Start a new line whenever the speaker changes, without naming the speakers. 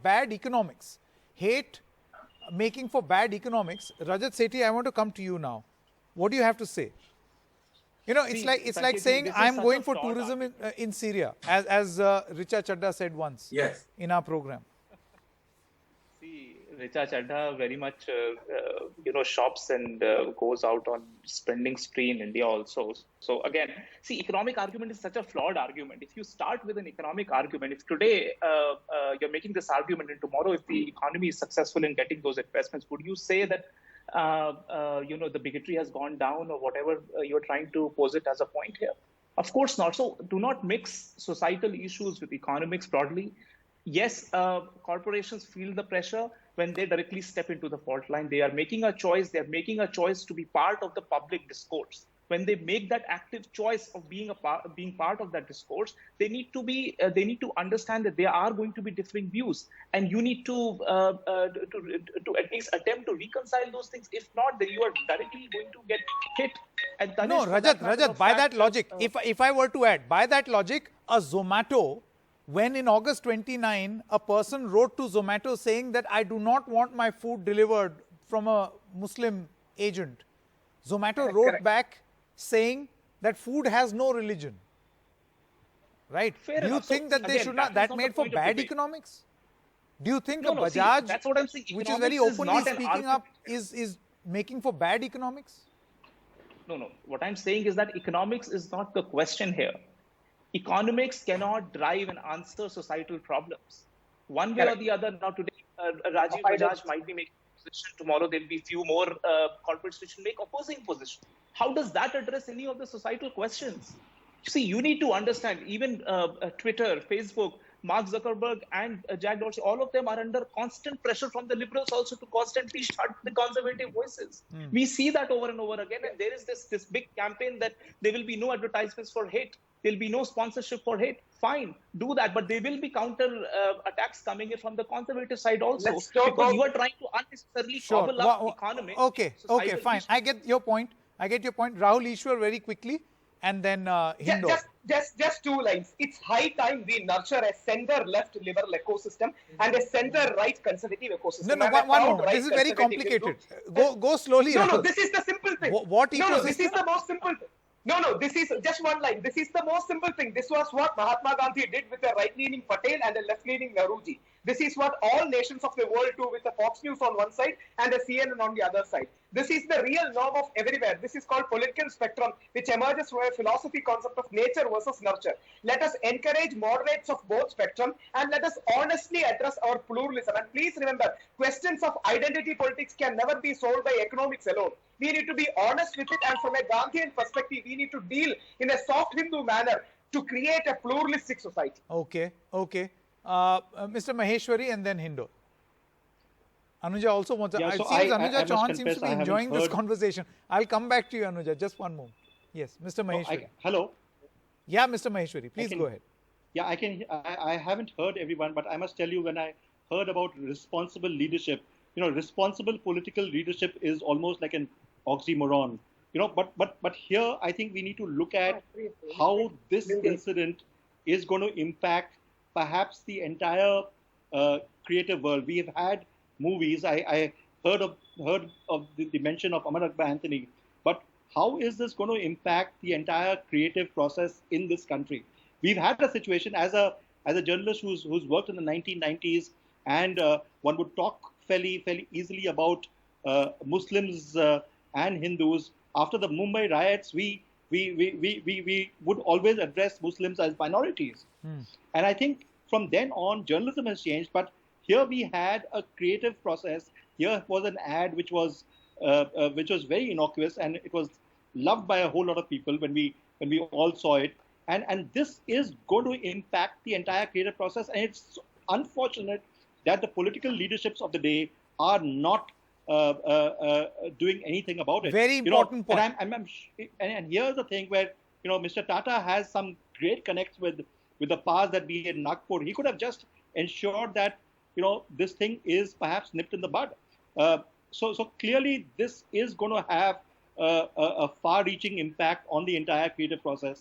bad economics, hate making for bad economics. Rajat Sethi, I want to come to you now. What do you have to say? You know, it's like saying I'm going for tourism in Syria, as Richa Chadda said once in our program.
See, Richa Chadda very much, shops and goes out on spending spree in India also. So again, see, economic argument is such a flawed argument. If you start with an economic argument, if today you're making this argument and tomorrow if the economy is successful in getting those investments, would you say that the bigotry has gone down or whatever you're trying to pose it as a point here? Of course not. So do not mix societal issues with economics broadly. Yes, corporations feel the pressure when they directly step into the fault line. They are making a choice. They are making a choice to be part of the public discourse. When they make that active choice of being part of that discourse, they need to understand that there are going to be differing views, and you need to at least attempt to reconcile those things. If not, then you are directly going to get hit. And
no, Rajat, by that logic, if I were to add, by that logic, a Zomato, when in August 29, a person wrote to Zomato saying that I do not want my food delivered from a Muslim agent, Zomato wrote back saying that food has no religion. Right? Do you think that they should not, that made for bad economics? Do you think a Bajaj,
that's what I'm saying,
which is very openly speaking up, is making for bad economics?
No. What I'm saying is that economics is not the question here. Economics cannot drive and answer societal problems. One way or the other, now today, Rajiv Bajaj might be making a position, tomorrow there'll be few more corporates which will make opposing position. How does that address any of the societal questions? See, you need to understand, even Twitter, Facebook, Mark Zuckerberg and Jack Dorsey, all of them are under constant pressure from the liberals also to constantly shut the conservative voices. We see that over and over again, and there is this big campaign that there will be no advertisements for hate. There'll be no sponsorship for hate. Fine, do that, but there will be counter attacks coming in from the conservative side also, because you are trying to unnecessarily cobble up economics.
Okay, fine. I get your point. Rahul Ishwar, very quickly, and then Hindo.
Just 2 lines. It's high time we nurture a center-left liberal ecosystem and a center-right conservative ecosystem.
No, one moment. This is very complicated. Go slowly.
No, this is the simple thing.
What ecosystem?
No, this is the most simple thing. No, this is just 1 line. This is the most simple thing. This was what Mahatma Gandhi did with a right-leaning Patel and a left-leaning Nehruji. This is what all nations of the world do with a Fox News on one side and a CNN on the other side. This is the real norm of everywhere. This is called political spectrum, which emerges from a philosophy concept of nature versus nurture. Let us encourage moderates of both spectrum and let us honestly address our pluralism. And please remember, questions of identity politics can never be solved by economics alone. We need to be honest with it, and from a Gandhian perspective, we need to deal in a soft Hindu manner to create a pluralistic society.
Okay. Mr. Maheshwari and then Hindo. Anuja also wants to.
Yeah,
it
so
seems Anuja Chauhan seems to be
I
enjoying this conversation. I'll come back to you, Anuja. Just one moment. Yes, Mr. Maheshwari.
Hello.
Yeah, Mr. Maheshwari. Please go ahead.
Yeah, I haven't heard everyone, but I must tell you, when I heard about responsible leadership, responsible political leadership is almost like an oxymoron. But here I think we need to look at how this incident is going to impact perhaps the entire creative world. We have had movies. I heard of the mention of Amar Akbar Anthony, but how is this going to impact the entire creative process in this country? We've had a situation as a journalist who's worked in the 1990s, and one would talk fairly easily about Muslims and Hindus. After the Mumbai riots, we would always address Muslims as minorities. And I think from then on, journalism has changed. But here we had a creative process. Here was an ad which was very innocuous, and it was loved by a whole lot of people when we all saw it. And this is going to impact the entire creative process. And it's unfortunate that the political leaderships of the day are not doing anything about it.
Very important point.
And here's the thing where Mr. Tata has some great connects with the powers that be in Nagpur. He could have just ensured that this thing is perhaps nipped in the bud. So clearly this is going to have a far-reaching impact on the entire creative process.